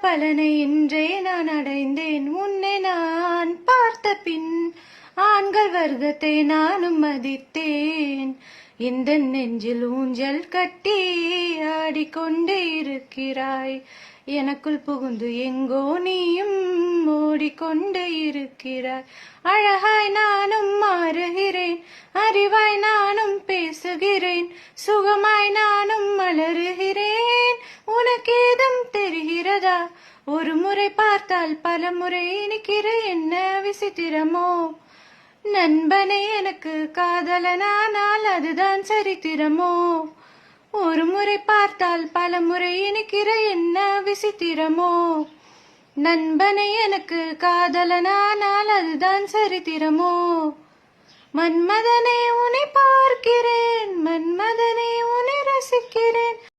பலனை இன்றே நான் அடைந்தேன். உன்னை நான் பார்த்த பின் ஆண்கள் வர்க்கத்தை நானும் மதித்தேன். இந்த நெஞ்சில் ஊஞ்சல் கட்டி ஆடிக்கொண்டே இருக்கிறாய். எனக்குள் புகுந்து எங்கோ நீயும் ஓடிக்கொண்டே இருக்கிறாய். அழகாய் நானும் மாறுகிறேன், அறிவாய் நானும் பேசுகிறேன், சுகமாய் நானும் மலருகிறேன். உனக்கு ஏதும் தெரிகிறதா? ஒரு முறை பார்த்தால் பல முறை இனிக்கிற என்ன விசித்திரமோ? நண்பனே எனக்கு காதலனானால் அதுதான் சரித்திரமோ? ஒரு முறை பார்த்தால் பல முறை இனிக்கிற என்ன விசித்திரமோ? நண்பனே எனக்கு காதலனானால் அதுதான் சரித்திரமோ? மன்மதனே உன்னை பார்க்கிறேன், மன்மதனே உன்னை ரசிக்கிறேன்.